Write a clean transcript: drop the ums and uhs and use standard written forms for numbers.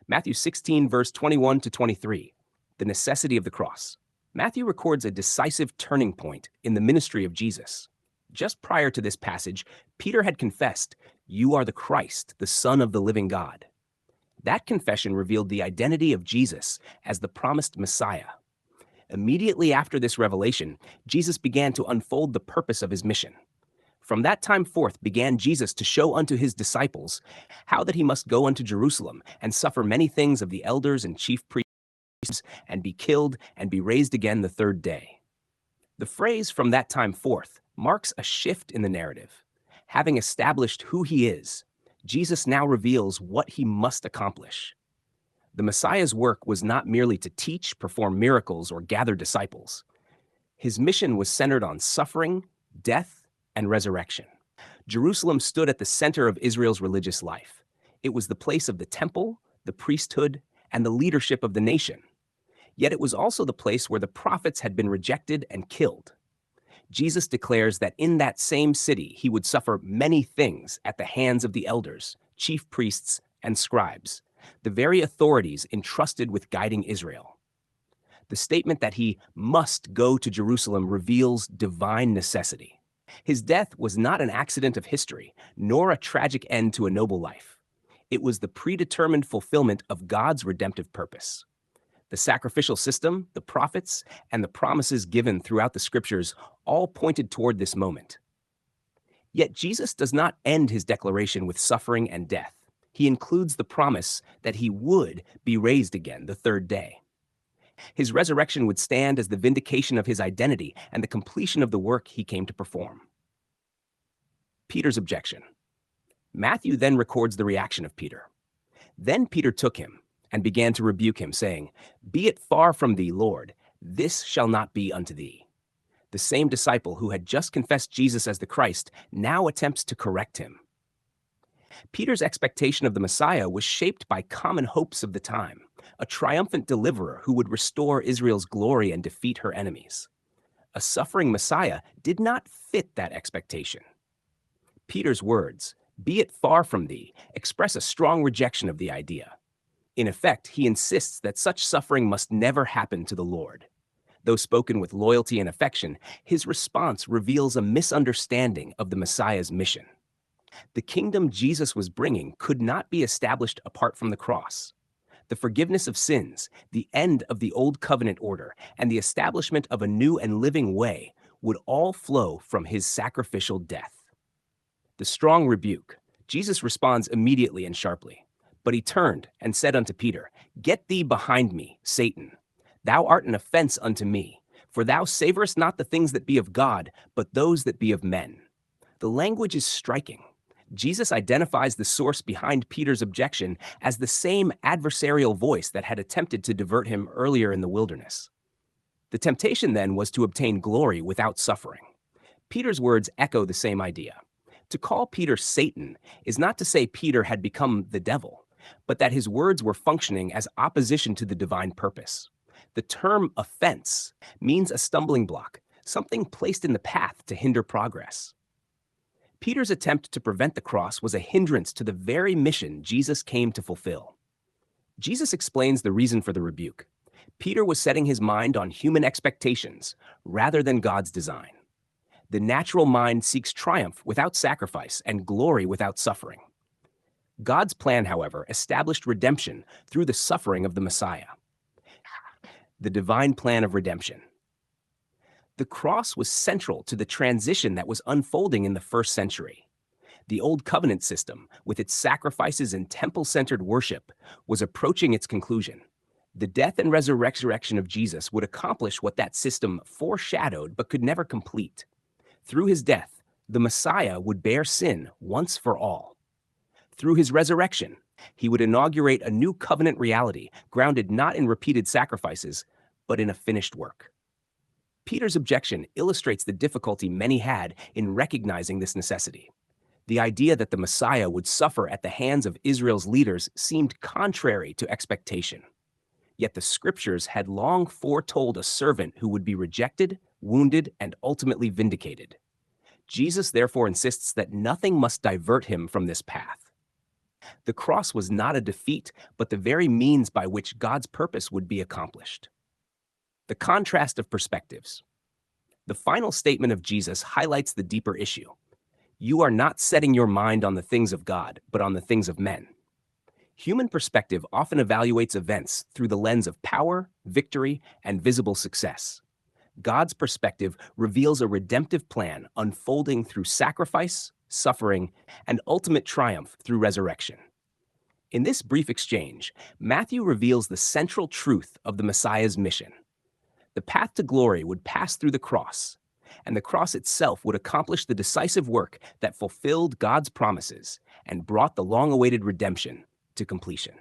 Matthew 16, verse 21 to 23, the necessity of the cross. Matthew records a decisive turning point in the ministry of Jesus. Just prior to this passage, Peter had confessed, "You are the Christ, the Son of the living God." That confession revealed the identity of Jesus as the promised Messiah. Immediately after this revelation, Jesus began to unfold the purpose of his mission. From that time forth began Jesus to show unto his disciples how that he must go unto Jerusalem and suffer many things of the elders and chief priests, and be killed and be raised again the third day. The phrase "from that time forth" marks a shift in the narrative. Having established who he is, Jesus now reveals what he must accomplish. The Messiah's work was not merely to teach, perform miracles, or gather disciples. His mission was centered on suffering, death, and resurrection. Jerusalem stood at the center of Israel's religious life. It was the place of the temple, the priesthood, and the leadership of the nation. Yet it was also the place where the prophets had been rejected and killed. Jesus declares that in that same city he would suffer many things at the hands of the elders, chief priests, and scribes, the very authorities entrusted with guiding Israel. The statement that he must go to Jerusalem reveals divine necessity. His death was not an accident of history, nor a tragic end to a noble life. It was the predetermined fulfillment of God's redemptive purpose. The sacrificial system, the prophets, and the promises given throughout the scriptures all pointed toward this moment. Yet Jesus does not end his declaration with suffering and death. He includes the promise that he would be raised again the third day. His resurrection would stand as the vindication of his identity and the completion of the work he came to perform. Peter's objection. Matthew then records the reaction of Peter. Then Peter took him and began to rebuke him, saying, "Be it far from thee, Lord, this shall not be unto thee." The same disciple who had just confessed Jesus as the Christ now attempts to correct him. Peter's expectation of the Messiah was shaped by common hopes of the time, a triumphant deliverer who would restore Israel's glory and defeat her enemies. A suffering Messiah did not fit that expectation. Peter's words, "Be it far from thee," express a strong rejection of the idea. In effect, he insists that such suffering must never happen to the Lord. Though spoken with loyalty and affection, his response reveals a misunderstanding of the Messiah's mission. The kingdom Jesus was bringing could not be established apart from the cross. The forgiveness of sins, the end of the old covenant order, and the establishment of a new and living way would all flow from his sacrificial death. The strong rebuke. Jesus responds immediately and sharply. But he turned and said unto Peter, "Get thee behind me, Satan. Thou art an offense unto me, for thou savorest not the things that be of God, but those that be of men." The language is striking. Jesus identifies the source behind Peter's objection as the same adversarial voice that had attempted to divert him earlier in the wilderness. The temptation then was to obtain glory without suffering. Peter's words echo the same idea. To call Peter Satan is not to say Peter had become the devil, but that his words were functioning as opposition to the divine purpose. The term offense means a stumbling block, something placed in the path to hinder progress. Peter's attempt to prevent the cross was a hindrance to the very mission Jesus came to fulfill. Jesus explains the reason for the rebuke. Peter was setting his mind on human expectations rather than God's design. The natural mind seeks triumph without sacrifice and glory without suffering. God's plan, however, established redemption through the suffering of the Messiah. The divine plan of redemption. The cross was central to the transition that was unfolding in the first century. The Old Covenant system, with its sacrifices and temple-centered worship, was approaching its conclusion. The death and resurrection of Jesus would accomplish what that system foreshadowed but could never complete. Through his death, the Messiah would bear sin once for all. Through his resurrection, he would inaugurate a new covenant reality grounded not in repeated sacrifices, but in a finished work. Peter's objection illustrates the difficulty many had in recognizing this necessity. The idea that the Messiah would suffer at the hands of Israel's leaders seemed contrary to expectation. Yet the scriptures had long foretold a servant who would be rejected, wounded, and ultimately vindicated. Jesus therefore insists that nothing must divert him from this path. The cross was not a defeat, but the very means by which God's purpose would be accomplished. The contrast of perspectives. The final statement of Jesus highlights the deeper issue. You are not setting your mind on the things of God, but on the things of men. Human perspective often evaluates events through the lens of power, victory, and visible success. God's perspective reveals a redemptive plan unfolding through sacrifice, suffering, and ultimate triumph through resurrection. In this brief exchange, Matthew reveals the central truth of the Messiah's mission. The path to glory would pass through the cross, and the cross itself would accomplish the decisive work that fulfilled God's promises and brought the long-awaited redemption to completion.